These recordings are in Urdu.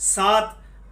7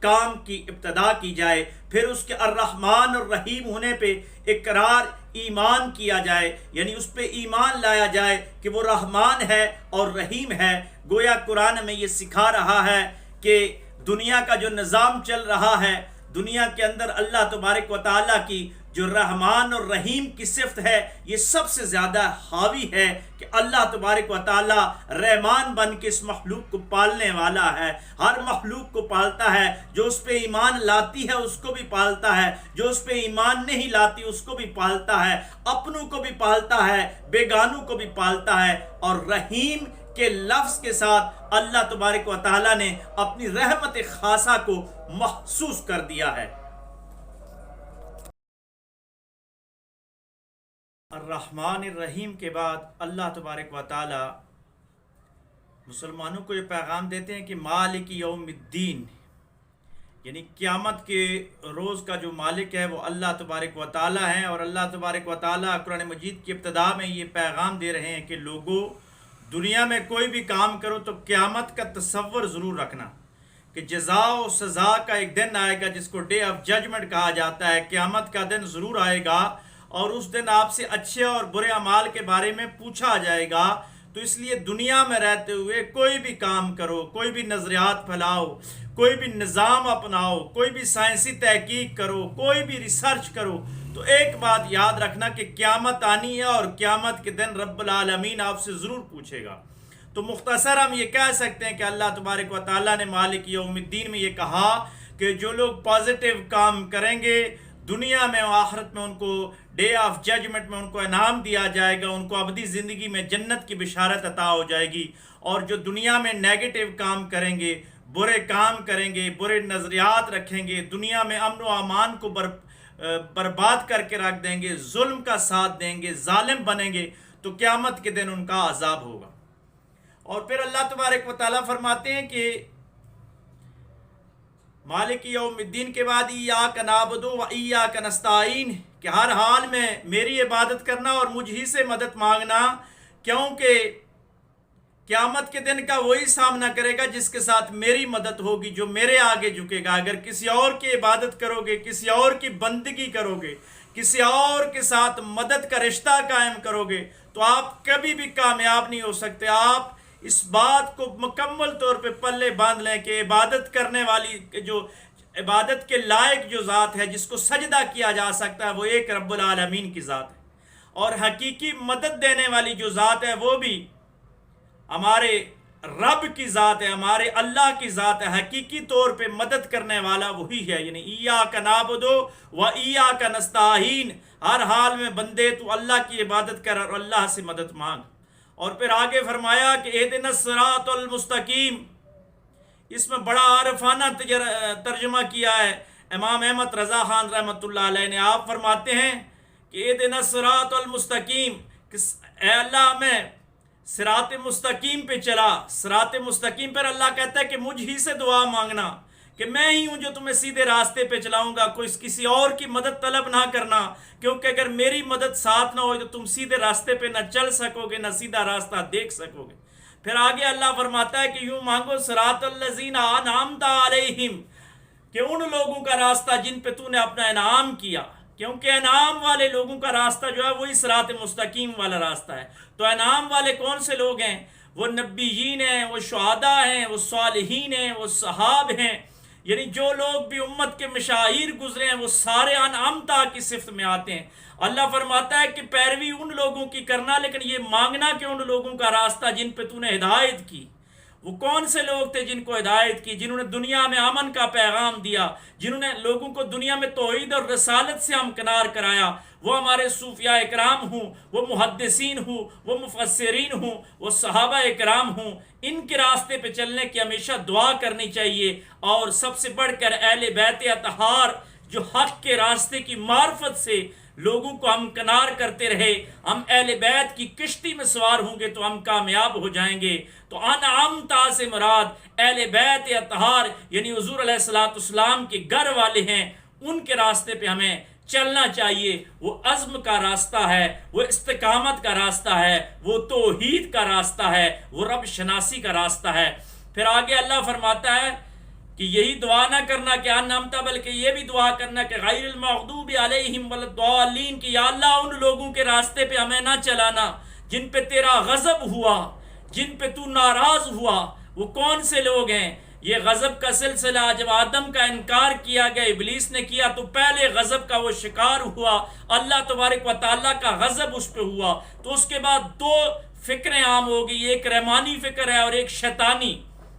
کام کی ابتدا کی جائے، پھر اس کے الرحمن الرحیم ہونے پہ اقرار ایمان کیا جائے، یعنی اس پہ ایمان لایا جائے کہ وہ رحمان ہے اور رحیم ہے۔ گویا قرآن میں یہ سکھا رہا ہے کہ دنیا کا جو نظام چل رہا ہے، دنیا کے اندر اللہ تبارک و تعالیٰ کی جو رحمان اور رحیم کی صفت ہے، یہ سب سے زیادہ حاوی ہے کہ اللہ تبارک و تعالیٰ رحمان بن کے اس مخلوق کو پالنے والا ہے، ہر مخلوق کو پالتا ہے، جو اس پہ ایمان لاتی ہے اس کو بھی پالتا ہے، جو اس پہ ایمان نہیں لاتی اس کو بھی پالتا ہے، اپنوں کو بھی پالتا ہے، بیگانوں کو بھی پالتا ہے۔ اور رحیم کے لفظ کے ساتھ اللہ تبارک و تعالیٰ نے اپنی رحمت خاصہ کو محسوس کر دیا ہے۔ الرحمن الرحیم کے بعد اللہ تبارک و تعالی مسلمانوں کو یہ پیغام دیتے ہیں کہ مالک یوم الدین، یعنی قیامت کے روز کا جو مالک ہے وہ اللہ تبارک و تعالی ہے۔ اور اللہ تبارک و تعالی قرآن مجید کی ابتدا میں یہ پیغام دے رہے ہیں کہ لوگوں، دنیا میں کوئی بھی کام کرو تو قیامت کا تصور ضرور رکھنا کہ جزا و سزا کا ایک دن آئے گا جس کو ڈے آف ججمنٹ کہا جاتا ہے۔ قیامت کا دن ضرور آئے گا اور اس دن آپ سے اچھے اور برے اعمال کے بارے میں پوچھا جائے گا۔ تو اس لیے دنیا میں رہتے ہوئے کوئی بھی کام کرو، کوئی بھی نظریات پھیلاؤ، کوئی بھی نظام اپناؤ، کوئی بھی سائنسی تحقیق کرو، کوئی بھی ریسرچ کرو، تو ایک بات یاد رکھنا کہ قیامت آنی ہے اور قیامت کے دن رب العالمین آپ سے ضرور پوچھے گا۔ تو مختصر ہم یہ کہہ سکتے ہیں کہ اللہ تبارک و تعالیٰ نے مالک یوم الدین میں یہ کہا کہ جو لوگ پازیٹیو کام کریں گے دنیا میں و آخرت میں ان کو ڈے آف ججمنٹ میں ان کو انعام دیا جائے گا، ان کو ابدی زندگی میں جنت کی بشارت عطا ہو جائے گی۔ اور جو دنیا میں نیگیٹو کام کریں گے، برے کام کریں گے، برے نظریات رکھیں گے، دنیا میں امن و امان کو برباد کر کے رکھ دیں گے، ظلم کا ساتھ دیں گے، ظالم بنیں گے، تو قیامت کے دن ان کا عذاب ہوگا۔ اور پھر اللہ تبارک و تعالیٰ فرماتے ہیں کہ مالک یوم الدین کے بعد ایاک نعبد و ایاک نستعین، کہ ہر حال میں میری عبادت کرنا اور مجھ ہی سے مدد مانگنا، کیونکہ قیامت کے دن کا وہی سامنا کرے گا جس کے ساتھ میری مدد ہوگی، جو میرے آگے جھکے گا۔ اگر کسی اور کی عبادت کرو گے، کسی اور کی بندگی کرو گے، کسی اور کے ساتھ مدد کا رشتہ قائم کرو گے، تو آپ کبھی بھی کامیاب نہیں ہو سکتے۔ آپ اس بات کو مکمل طور پہ پلے باندھ لیں کہ عبادت کرنے والی، جو عبادت کے لائق جو ذات ہے، جس کو سجدہ کیا جا سکتا ہے، وہ ایک رب العالمین کی ذات ہے۔ اور حقیقی مدد دینے والی جو ذات ہے وہ بھی ہمارے رب کی ذات ہے، ہمارے اللہ کی ذات ہے۔ حقیقی طور پہ مدد کرنے والا وہی ہے، یعنی ایاک نعبد و ایاک نستعین، ہر حال میں بندے تو اللہ کی عبادت کر اور اللہ سے مدد مانگ۔ اور پھر آگے فرمایا کہ اہدنا الصراط المستقیم، اس میں بڑا عارفانہ ترجمہ کیا ہے امام احمد رضا خان رحمۃ اللہ علیہ نے۔ آپ فرماتے ہیں کہ اہدنا الصراط المستقیم، کہ اے اللہ میں صراط مستقیم پہ چلا۔ صراط مستقیم پر اللہ کہتا ہے کہ مجھ ہی سے دعا مانگنا، کہ میں ہی ہوں جو تمہیں سیدھے راستے پہ چلاؤں گا، کوئی کسی اور کی مدد طلب نہ کرنا، کیونکہ اگر میری مدد ساتھ نہ ہو تو تم سیدھے راستے پہ نہ چل سکو گے، نہ سیدھا راستہ دیکھ سکو گے۔ پھر آگے اللہ فرماتا ہے کہ یوں مانگو صراط الذین انعمت علیہم، کہ ان لوگوں کا راستہ جن پہ تو نے اپنا انعام کیا، کیونکہ انعام والے لوگوں کا راستہ جو ہے وہی صراط مستقیم والا راستہ ہے۔ تو انعام والے کون سے لوگ ہیں؟ وہ نبیین ہیں، وہ شہداء ہیں، وہ صالحین ہیں، وہ صحاب ہیں، یعنی جو لوگ بھی امت کے مشاہیر گزرے ہیں وہ سارے انعمتا کی صفت میں آتے ہیں۔ اللہ فرماتا ہے کہ پیروی ان لوگوں کی کرنا، لیکن یہ مانگنا کہ ان لوگوں کا راستہ جن پہ تو نے ہدایت کی۔ وہ کون سے لوگ تھے جن کو ہدایت کی؟ جنہوں نے دنیا میں امن کا پیغام دیا، جنہوں نے لوگوں کو دنیا میں توحید اور رسالت سے ہمکنار کرایا۔ وہ ہمارے صوفیاء اکرام ہوں، وہ محدثین ہوں، وہ مفسرین ہوں، وہ صحابہ اکرام ہوں، ان کے راستے پہ چلنے کی ہمیشہ دعا کرنی چاہیے۔ اور سب سے بڑھ کر اہل بیت اطہار جو حق کے راستے کی معرفت سے لوگوں کو ہمکنار کرتے رہے، ہم اہل بیت کی کشتی میں سوار ہوں گے تو ہم کامیاب ہو جائیں گے۔ تو انعمتا سے مراد اہل بیت اطہار یعنی حضور علیہ الصلوۃ والسلام کے گھر والے ہیں، ان کے راستے پہ ہمیں چلنا چاہیے۔ وہ عزم کا راستہ ہے، وہ استقامت کا راستہ ہے، وہ توحید کا راستہ ہے، وہ رب شناسی کا راستہ ہے۔ پھر آگے اللہ فرماتا ہے کہ یہی دعا نہ کرنا کہ انعمتا، بلکہ یہ بھی دعا کرنا کہ غیر المغضوب علیہم ولا کہ یا اللہ ان لوگوں کے راستے پہ ہمیں نہ چلانا جن پہ تیرا غضب ہوا، جن پہ تو ناراض ہوا۔ وہ کون سے لوگ ہیں؟ یہ غضب کا سلسلہ جب آدم کا انکار کیا گیا، ابلیس نے کیا، تو پہلے غضب کا وہ شکار ہوا، اللہ تبارک و تعالیٰ کا غضب اس پہ ہوا۔ تو اس کے بعد دو فکریں عام ہو گئی، ایک رحمانی فکر ہے اور ایک شیطانی،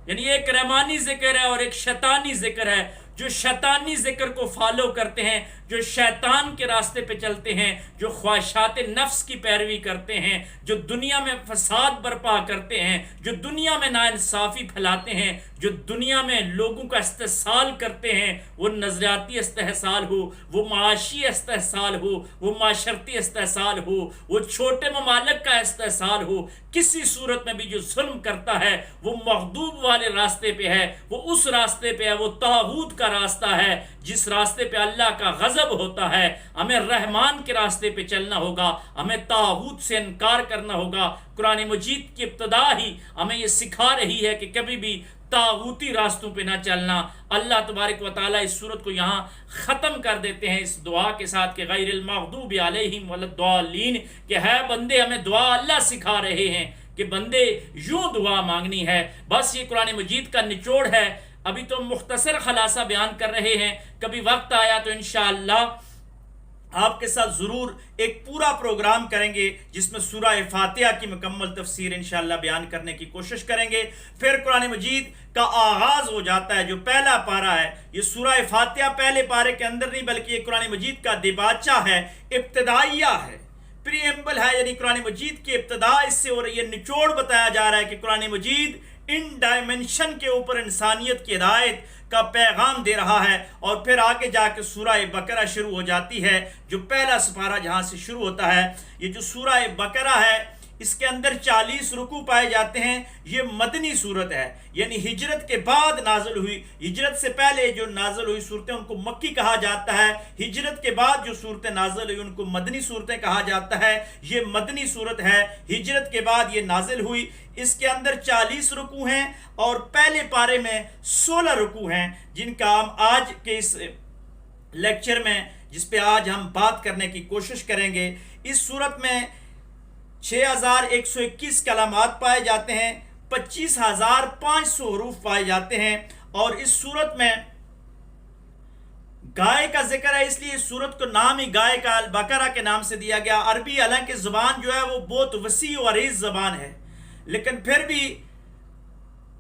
یعنی ایک رحمانی ذکر ہے اور ایک شیطانی ذکر ہے۔ جو شیطانی ذکر کو فالو کرتے ہیں، جو شیطان کے راستے پہ چلتے ہیں، جو خواہشات نفس کی پیروی کرتے ہیں، جو دنیا میں فساد برپا کرتے ہیں، جو دنیا میں ناانصافی پھیلاتے ہیں، جو دنیا میں لوگوں کا استحصال کرتے ہیں، وہ نظریاتی استحصال ہو، وہ معاشی استحصال ہو، وہ معاشرتی استحصال ہو، وہ چھوٹے ممالک کا استحصال ہو، کسی صورت میں بھی جو ظلم کرتا ہے وہ مغضوب والے راستے پہ ہے، وہ اس راستے پہ ہے، وہ طاغوت کا راستہ ہے جس راستے پہ اللہ کا غضب ہوتا ہے۔ ہمیں رحمان کے راستے پہ چلنا ہوگا، ہمیں طاغوت سے انکار کرنا ہوگا۔ قرآن مجید کی ابتدا ہی ہمیں یہ سکھا رہی ہے کہ کبھی بھی طاغوتی راستوں پہ نہ چلنا۔ اللہ تبارک و تعالیٰ اس صورت کو یہاں ختم کر دیتے ہیں اس دعا کے ساتھ کہ غیر المغضوب علیہم ولا الضالین، کہ ہے بندے ہمیں دعا اللہ سکھا رہے ہیں کہ بندے یوں دعا مانگنی ہے۔ بس یہ قرآن مجید کا نچوڑ ہے۔ ابھی تو مختصر خلاصہ بیان کر رہے ہیں، کبھی وقت آیا تو انشاءاللہ آپ کے ساتھ ضرور ایک پورا پروگرام کریں گے جس میں سورہ فاتحہ کی مکمل تفسیر انشاءاللہ بیان کرنے کی کوشش کریں گے۔ پھر قرآن مجید کا آغاز ہو جاتا ہے، جو پہلا پارہ ہے یہ سورہ فاتحہ پہلے پارے کے اندر نہیں بلکہ یہ قرآن مجید کا دیباچہ ہے، ابتدائیہ ہے، پریمبل ہے، یعنی قرآن مجید کی ابتدا اس سے ہو رہی ہے۔ نچوڑ بتایا جا رہا ہے کہ قرآن مجید ان ڈائمنشن کے اوپر انسانیت کی ہدایت کا پیغام دے رہا ہے، اور پھر آگے جا کے سورہ بقرہ شروع ہو جاتی ہے، جو پہلا سپارہ جہاں سے شروع ہوتا ہے۔ یہ جو سورہ بقرہ ہے اس کے اندر 40 رکوع پائے جاتے ہیں۔ یہ مدنی صورت ہے، یعنی ہجرت کے بعد نازل ہوئی۔ ہجرت سے پہلے جو نازل ہوئی صورتیں ان کو مکی کہا جاتا ہے، ہجرت کے بعد جو صورتیں نازل ہوئی ان کو مدنی صورتیں کہا جاتا ہے۔ یہ مدنی صورت ہے، ہجرت کے بعد یہ نازل ہوئی۔ اس کے اندر 40 رکوع ہیں اور پہلے پارے میں 16 رکوع ہیں، جن کا ہم آج کے اس لیکچر میں، جس پہ آج ہم بات کرنے کی کوشش کریں گے۔ اس صورت میں 6121 کلمات پائے جاتے ہیں، 25500 حروف پائے جاتے ہیں، اور اس صورت میں گائے کا ذکر ہے، اس لیے اس صورت کو نام ہی گائے کا البقرہ کے نام سے دیا گیا۔ عربی حالانکہ زبان جو ہے وہ بہت وسیع و عریض زبان ہے، لیکن پھر بھی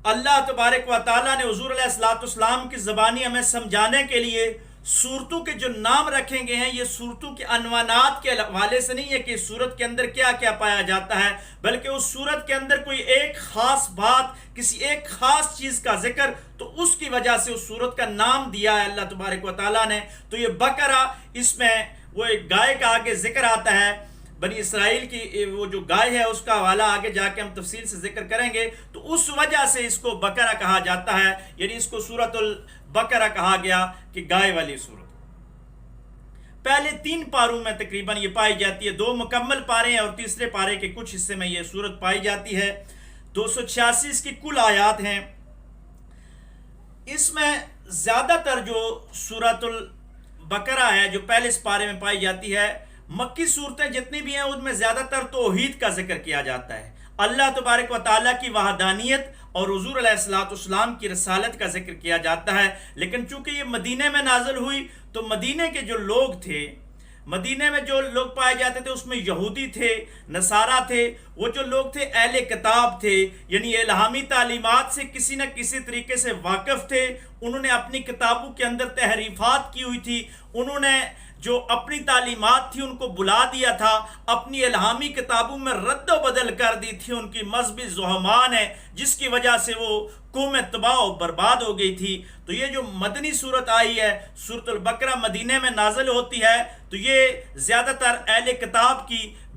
اللہ تبارک و تعالیٰ نے حضور علیہ السلام کی زبانی ہمیں سمجھانے کے لیے صورتوں کے جو نام رکھیں گے ہیں، یہ صورتوں کے عنوانات کے حوالے سے نہیں ہے کہ اس صورت کے اندر کیا کیا پایا جاتا ہے، بلکہ اس صورت کے اندر کوئی ایک خاص بات، کسی ایک خاص چیز کا ذکر، تو اس کی وجہ سے اس صورت کا نام دیا ہے اللہ تبارک و تعالیٰ نے۔ تو یہ بقرہ، اس میں وہ ایک گائے کا آگے ذکر آتا ہے، بنی اسرائیل کی وہ جو گائے ہے اس کا حوالہ آگے جا کے ہم تفصیل سے ذکر کریں گے، تو اس وجہ سے اس کو بقرہ کہا جاتا ہے، یعنی اس کو سورۃ البقرہ کہا گیا کہ گائے والی صورت۔ پہلے 3 پاروں میں تقریباً یہ پائی جاتی ہے، 2 مکمل پارے ہیں اور تیسرے پارے کے کچھ حصے میں یہ صورت پائی جاتی ہے۔ 286 اس کی کل آیات ہیں۔ اس میں زیادہ تر جو سورۃ البقرہ ہے جو پہلے اس پارے میں پائی جاتی ہے، مکی صورتیں جتنی بھی ہیں ان میں زیادہ تر توحید کا ذکر کیا جاتا ہے، اللہ تبارک و تعالیٰ کی وحدانیت اور حضور علیہ السلام کی رسالت کا ذکر کیا جاتا ہے۔ لیکن چونکہ یہ مدینے میں نازل ہوئی تو مدینے کے جو لوگ تھے، مدینے میں جو لوگ پائے جاتے تھے اس میں یہودی تھے، نصارہ تھے، وہ جو لوگ تھے اہل کتاب تھے، یعنی الہامی تعلیمات سے کسی نہ کسی طریقے سے واقف تھے۔ انہوں نے اپنی کتابوں کے اندر تحریفات کی ہوئی تھی، انہوں نے جو اپنی تعلیمات تھی ان کو بلا دیا تھا، اپنی الہامی کتابوں میں رد و بدل کر دی تھی، ان کی مذہبی زحمان ہے جس کی وجہ سے وہ قوم تباہ و برباد ہو گئی تھی۔ تو یہ جو مدنی صورت آئی ہے، سورۃ البقرہ مدینے میں نازل ہوتی ہے، تو یہ زیادہ تر اہل کتاب کی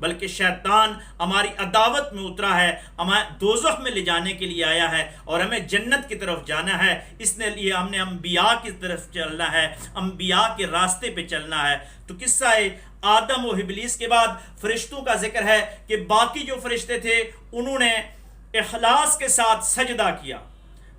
بلکہ شیطان ہماری عداوت میں اترا ہے، ہمیں دوزخ میں لے جانے کے لیے آیا ہے اور ہمیں جنت کی طرف جانا ہے۔ اس لیے ہم نے انبیاء کی طرف چلنا ہے، انبیاء کے راستے پہ چلنا ہے۔ تو قصہ آدم و ابلیس کے بعد فرشتوں کا ذکر ہے کہ باقی جو فرشتے تھے انہوں نے اخلاص کے ساتھ سجدہ کیا۔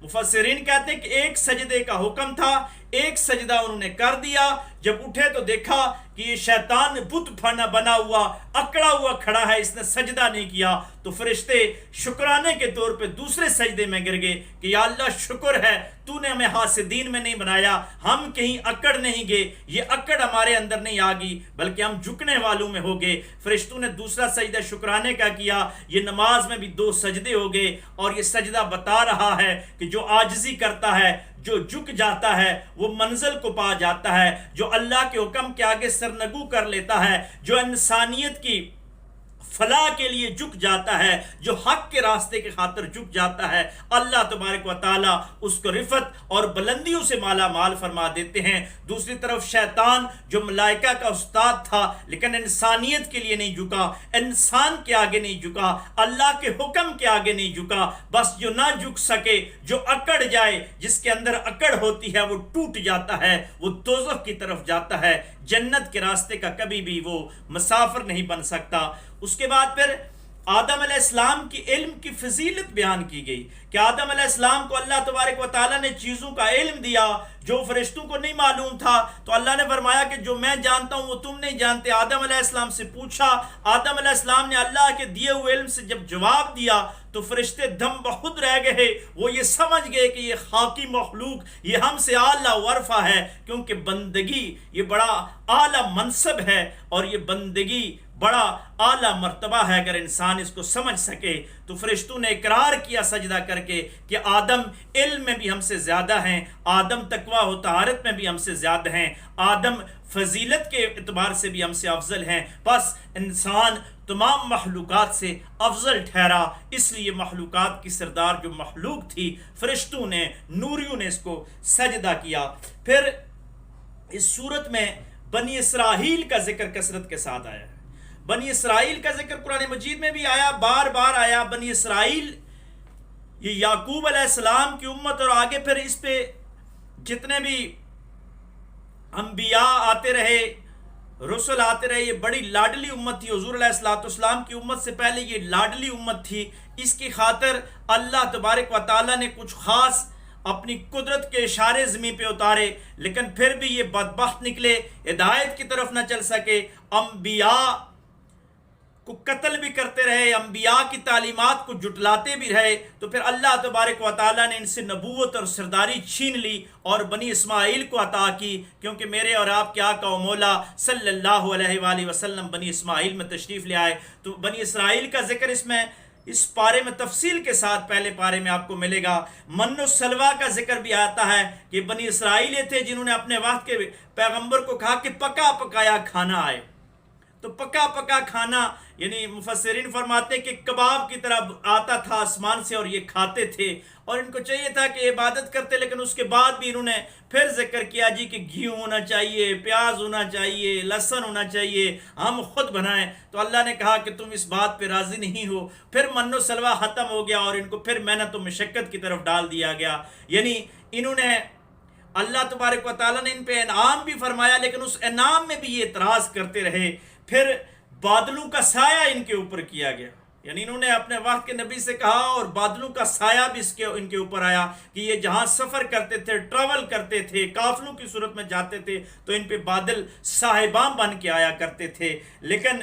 مفسرین کہتے ہیں کہ ایک سجدے کا حکم تھا، ایک سجدہ انہوں نے کر دیا، جب اٹھے تو دیکھا کہ یہ شیطان بت بنا ہوا اکڑا ہوا کھڑا ہے، اس نے سجدہ نہیں کیا۔ تو فرشتے شکرانے کے طور پہ دوسرے سجدے میں گر گئے کہ یا اللہ شکر ہے تو نے ہمیں حاسدین میں نہیں بنایا، ہم کہیں اکڑ نہیں گئے، یہ اکڑ ہمارے اندر نہیں آ گئی بلکہ ہم جھکنے والوں میں ہو گئے۔ فرشتوں نے دوسرا سجدہ شکرانے کا کیا، یہ نماز میں بھی 2 سجدے ہو گئے، اور یہ سجدہ بتا رہا ہے کہ جو عاجزی کرتا ہے، جو جھک جاتا ہے وہ منزل کو پا جاتا ہے، جو اللہ کے حکم کے آگے سرنگو کر لیتا ہے، جو انسانیت کی فلاح کے لیے جھک جاتا ہے، جو حق کے راستے کے خاطر جھک جاتا ہے، اللہ تبارک و تعالی اس کو رفعت اور بلندیوں سے مالا مال فرما دیتے ہیں۔ دوسری طرف شیطان جو ملائکہ کا استاد تھا لیکن انسانیت کے لیے نہیں جھکا، انسان کے آگے نہیں جھکا، اللہ کے حکم کے آگے نہیں جھکا، بس جو نہ جھک سکے، جو اکڑ جائے، جس کے اندر اکڑ ہوتی ہے وہ ٹوٹ جاتا ہے، وہ دوزخ کی طرف جاتا ہے، جنت کے راستے کا کبھی بھی وہ مسافر نہیں بن سکتا۔ اس کے بعد پھر آدم علیہ السلام کی علم کی فضیلت بیان کی گئی کہ آدم علیہ السلام کو اللہ تبارک و تعالیٰ نے چیزوں کا علم دیا جو فرشتوں کو نہیں معلوم تھا، تو اللہ نے فرمایا کہ جو میں جانتا ہوں وہ تم نہیں جانتے۔ آدم علیہ السلام سے پوچھا، آدم علیہ السلام نے اللہ کے دیے ہوئے علم سے جب جواب دیا تو فرشتے دم بخود رہ گئے، وہ یہ سمجھ گئے کہ یہ خاکی مخلوق یہ ہم سے اعلیٰ ورفہ ہے، کیونکہ بندگی یہ بڑا اعلیٰ منصب ہے اور یہ بندگی بڑا اعلیٰ مرتبہ ہے۔ اگر انسان اس کو سمجھ سکے تو فرشتوں نے اقرار کیا سجدہ کر کے کہ آدم علم میں بھی ہم سے زیادہ ہیں، آدم تقویٰ و طہارت میں بھی ہم سے زیادہ ہیں، آدم فضیلت کے اعتبار سے بھی ہم سے افضل ہیں، بس انسان تمام مخلوقات سے افضل ٹھہرا، اس لیے مخلوقات کی سردار جو مخلوق تھی فرشتوں نے، نوریوں نے اس کو سجدہ کیا۔ پھر اس صورت میں بنی اسرائیل کا ذکر کثرت کے ساتھ آیا ہے۔ بنی اسرائیل کا ذکر قرآن مجید میں بھی آیا، بار بار آیا۔ بنی اسرائیل یہ یعقوب علیہ السلام کی امت، اور آگے پھر اس پہ جتنے بھی انبیاء آتے رہے، رسل آتے رہے، یہ بڑی لاڈلی امت تھی۔ حضور علیہ السلام کی امت سے پہلے یہ لاڈلی امت تھی، اس کی خاطر اللہ تبارک و تعالیٰ نے کچھ خاص اپنی قدرت کے اشارے زمین پہ اتارے، لیکن پھر بھی یہ بدبخت نکلے، ہدایت کی طرف نہ چل سکے، انبیاء کو قتل بھی کرتے رہے، انبیاء کی تعلیمات کو جھٹلاتے بھی رہے، تو پھر اللہ تبارک و تعالیٰ نے ان سے نبوت اور سرداری چھین لی اور بنی اسماعیل کو عطا کی، کیونکہ میرے اور آپ کے آقا و مولا صلی اللہ علیہ وآلہ وسلم بنی اسماعیل میں تشریف لے آئے۔ تو بنی اسرائیل کا ذکر اس پارے میں تفصیل کے ساتھ پہلے پارے میں آپ کو ملے گا۔ من و سلوہ کا ذکر بھی آتا ہے کہ بنی اسرائیل تھے جنہوں نے اپنے وقت کے پیغمبر کو کہا کہ پکا پکایا کھانا آئے، تو پکا پکا کھانا یعنی مفسرین فرماتے ہیں کہ کباب کی طرح آتا تھا آسمان سے اور یہ کھاتے تھے، اور ان کو چاہیے تھا کہ عبادت کرتے، لیکن اس کے بعد بھی انہوں نے پھر ذکر کیا جی کہ گھی ہونا چاہیے، پیاز ہونا چاہیے، لہسن ہونا چاہیے، ہم خود بنائیں۔ تو اللہ نے کہا کہ تم اس بات پہ راضی نہیں ہو، پھر من و سلوہ ختم ہو گیا اور ان کو پھر محنت و مشقت کی طرف ڈال دیا گیا۔ یعنی انہوں نے اللہ تبارک و تعالیٰ نے ان پہ انعام بھی فرمایا، لیکن اس انعام میں بھی یہ اعتراض کرتے رہے۔ پھر بادلوں کا سایہ ان کے اوپر کیا گیا، یعنی انہوں نے اپنے وقت کے نبی سے کہا اور بادلوں کا سایہ بھی ان کے اوپر آیا کہ یہ جہاں سفر کرتے تھے، ٹریول کرتے تھے، قافلوں کی صورت میں جاتے تھے تو ان پہ بادل صاحبان بن کے آیا کرتے تھے، لیکن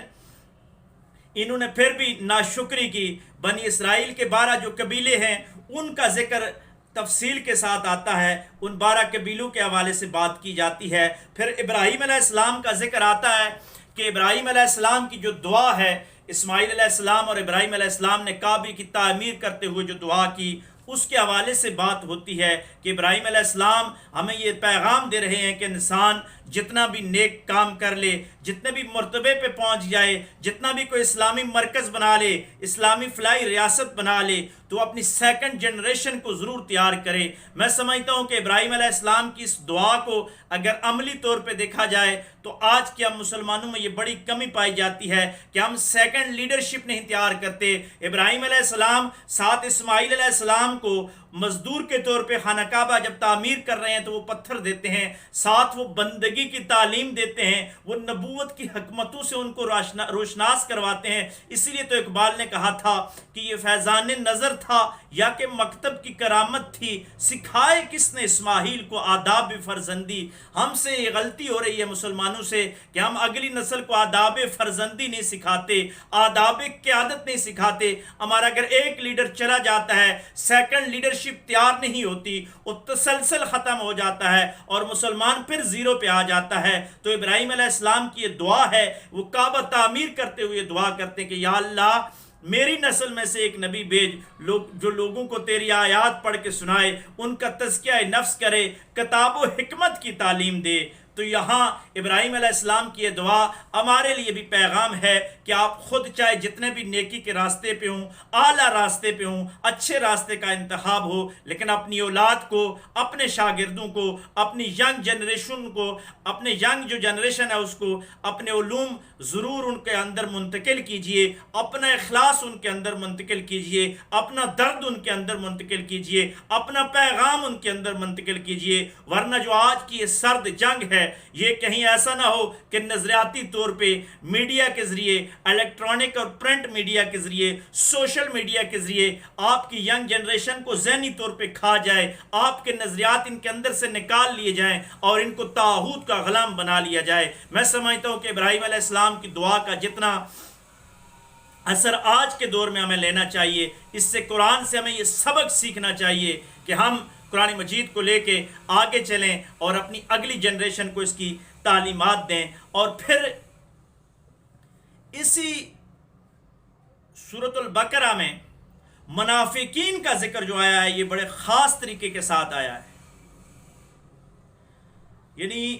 انہوں نے پھر بھی ناشکری کی۔ بنی اسرائیل کے 12 جو قبیلے ہیں ان کا ذکر تفصیل کے ساتھ آتا ہے، ان 12 قبیلوں کے حوالے سے بات کی جاتی ہے۔ پھر ابراہیم علیہ السلام کا ذکر آتا ہے کہ ابراہیم علیہ السلام کی جو دعا ہے، اسماعیل علیہ السلام اور ابراہیم علیہ السلام نے کعبے کی تعمیر کرتے ہوئے جو دعا کی، اس کے حوالے سے بات ہوتی ہے کہ ابراہیم علیہ السلام ہمیں یہ پیغام دے رہے ہیں کہ انسان جتنا بھی نیک کام کر لے، جتنے بھی مرتبے پہ پہنچ جائے، جتنا بھی کوئی اسلامی مرکز بنا لے، اسلامی فلاحی ریاست بنا لے، تو اپنی سیکنڈ جنریشن کو ضرور تیار کرے۔ میں سمجھتا ہوں کہ ابراہیم علیہ السلام کی اس دعا کو اگر عملی طور پہ دیکھا جائے تو آج کے ہم مسلمانوں میں یہ بڑی کمی پائی جاتی ہے کہ ہم سیکنڈ لیڈرشپ نہیں تیار کرتے۔ ابراہیم علیہ السلام ساتھ اسماعیل علیہ السلام کو مزدور کے طور پہ خانہ کعبہ جب تعمیر کر رہے ہیں تو وہ پتھر دیتے ہیں، ساتھ وہ بندگی کی تعلیم دیتے ہیں، وہ نبوت کی حکمتوں سے ان کو روشناس کرواتے ہیں۔ اسی لیے تو اقبال نے کہا تھا کہ یہ فیضان نظر تھا یا کہ مکتب کی کرامت تھی، سکھائے کس نے اسماعیل کو آداب فرزندی۔ ہم سے یہ غلطی ہو رہی ہے مسلمانوں سے کہ ہم اگلی نسل کو آداب فرزندی نہیں سکھاتے، آداب قیادت نہیں سکھاتے۔ ہمارا اگر ایک لیڈر چلا جاتا ہے، سیکنڈ لیڈرشپ تیار نہیں ہوتی، وہ تسلسل ختم ہو جاتا ہے اور مسلمان پھر زیرو پہ آ جاتا ہے۔ تو ابراہیم علیہ السلام کی یہ دعا ہے، وہ کعبہ تعمیر کرتے ہوئے دعا کرتے ہیں کہ یا اللہ میری نسل میں سے ایک نبی بھیج جو لوگوں کو تیری آیات پڑھ کے سنائے، ان کا تزکیہ نفس کرے، کتاب و حکمت کی تعلیم دے۔ تو یہاں ابراہیم علیہ السلام کی یہ دعا ہمارے لیے بھی پیغام ہے کہ آپ خود چاہے جتنے بھی نیکی کے راستے پہ ہوں، اعلیٰ راستے پہ ہوں، اچھے راستے کا انتخاب ہو، لیکن اپنی اولاد کو، اپنے شاگردوں کو، اپنی ینگ جنریشن کو، اپنے ینگ جو جنریشن ہے اس کو اپنے علوم ضرور ان کے اندر منتقل کیجئے، اپنا اخلاص ان کے اندر منتقل کیجئے، اپنا درد ان کے اندر منتقل کیجئے، اپنا پیغام ان کے اندر منتقل کیجئے، ورنہ جو آج کی یہ سرد جنگ ہے یہ کہیں ایسا نہ ہو کہ نظریاتی طور پہ میڈیا کے ذریعے، الیکٹرانک اور پرنٹ میڈیا کے ذریعے، سوشل میڈیا کے ذریعے آپ کی ینگ جنریشن کو ذہنی طور پہ کھا جائے، آپ کے نظریات ان کے اندر سے نکال لیے جائیں اور ان کو طاغوت کا غلام بنا لیا جائے۔ میں سمجھتا ہوں کہ ابراہیم علیہ السلام کی دعا کا جتنا اثر آج کے دور میں ہمیں لینا چاہیے، اس سے قرآن سے ہمیں یہ سبق سیکھنا چاہیے کہ ہم قرآن مجید کو لے کے آگے چلیں اور اپنی اگلی جنریشن کو اس کی تعلیمات دیں۔ اور پھر اسی سورۃ البقرہ میں منافقین کا ذکر جو آیا ہے یہ بڑے خاص طریقے کے ساتھ آیا ہے، یعنی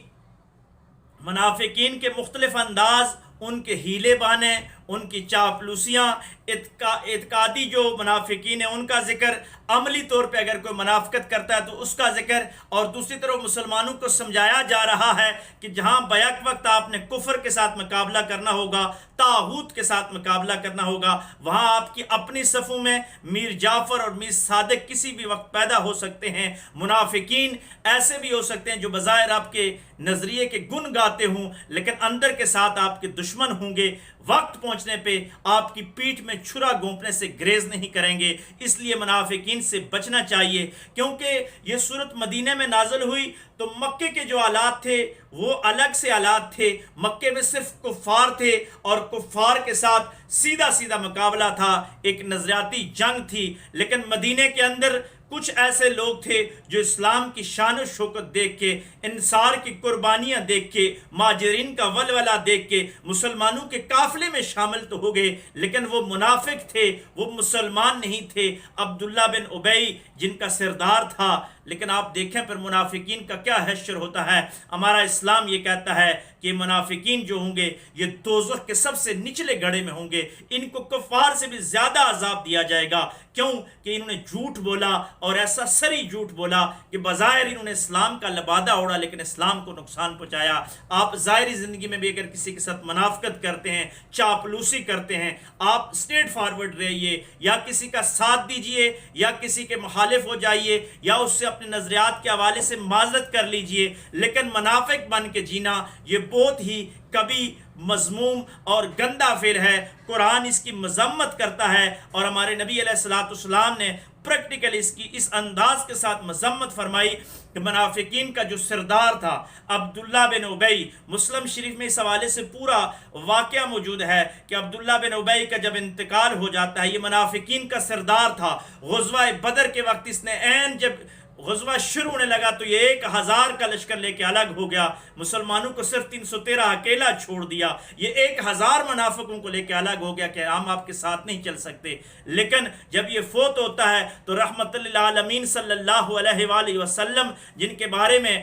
منافقین کے مختلف انداز، ان کے ہیلے بانے، ان کی چاپلوسیاں، اعتقادی جو منافقین ہیں ان کا ذکر، عملی طور پہ اگر کوئی منافقت کرتا ہے تو اس کا ذکر، اور دوسری طرف مسلمانوں کو سمجھایا جا رہا ہے کہ جہاں بیک وقت آپ نے کفر کے ساتھ مقابلہ کرنا ہوگا، طاغوت کے ساتھ مقابلہ کرنا ہوگا، وہاں آپ کی اپنی صفوں میں میر جعفر اور میر صادق کسی بھی وقت پیدا ہو سکتے ہیں۔ منافقین ایسے بھی ہو سکتے ہیں جو بظاہر آپ کے نظریے کے گن گاتے ہوں لیکن اندر کے ساتھ آپ کے دشمن ہوں گے، وقت پہنچنے پہ آپ کی پیٹھ میں چھرا گھونپنے سے گریز نہیں کریں گے۔ اس لیے منافقین سے بچنا چاہیے، کیونکہ یہ صورت مدینہ میں نازل ہوئی تو مکے کے جو حالات تھے وہ الگ سے حالات تھے۔ مکے میں صرف کفار تھے اور کفار کے ساتھ سیدھا سیدھا مقابلہ تھا، ایک نظریاتی جنگ تھی، لیکن مدینہ کے اندر کچھ ایسے لوگ تھے جو اسلام کی شان و شوکت دیکھ کے، انصار کی قربانیاں دیکھ کے، مہاجرین کا ولولہ دیکھ کے مسلمانوں کے قافلے میں شامل تو ہو گئے، لیکن وہ منافق تھے، وہ مسلمان نہیں تھے۔ عبداللہ بن ابی جن کا سردار تھا، لیکن آپ دیکھیں پھر منافقین کا کیا حشر ہوتا ہے۔ ہمارا اسلام یہ کہتا ہے کہ منافقین جو ہوں گے یہ دوزخ کے سب سے نچلے گڑھے میں ہوں گے، ان کو کفار سے بھی زیادہ عذاب دیا جائے گا۔ کیوں کہ انہوں نے جھوٹ بولا، اور ایسا سری جھوٹ بولا کہ بظاہر انہوں نے اسلام کا لبادہ اوڑھا لیکن اسلام کو نقصان پہنچایا۔ آپ ظاہری زندگی میں بھی اگر کسی کے ساتھ منافقت کرتے ہیں، چاپلوسی کرتے ہیں، آپ سٹریٹ فارورڈ رہیے، یا کسی کا ساتھ دیجئے یا کسی کے مخالف ہو جائیے یا اس سے اپنے نظریات کے حوالے سے معذرت کر لیجئے، لیکن منافق بن کے جینا یہ بہت ہی کبھی مذموم اور گندا فعل ہے۔ قرآن اس کی مذمت کرتا ہے اور ہمارے نبی علیہ السلام نے پریکٹیکل اس کی اس انداز کے ساتھ مذمت فرمائی کہ منافقین کا جو سردار تھا عبداللہ بن ابی، مسلم شریف میں اس حوالے سے پورا واقعہ موجود ہے کہ عبداللہ بن ابی کا جب انتقال ہو جاتا ہے، یہ منافقین کا سردار تھا۔ غزوہ بدر کے وقت اس نے جب غزوہ شروع ہونے لگا تو یہ 1000 کا لشکر لے کے الگ ہو گیا، مسلمانوں کو صرف 313 اکیلا چھوڑ دیا۔ یہ 1000 منافقوں کو لے کے الگ ہو گیا کہ ہم آپ کے ساتھ نہیں چل سکتے۔ لیکن جب یہ فوت ہوتا ہے تو رحمت للعالمین صلی اللہ علیہ وآلہ وسلم، جن کے بارے میں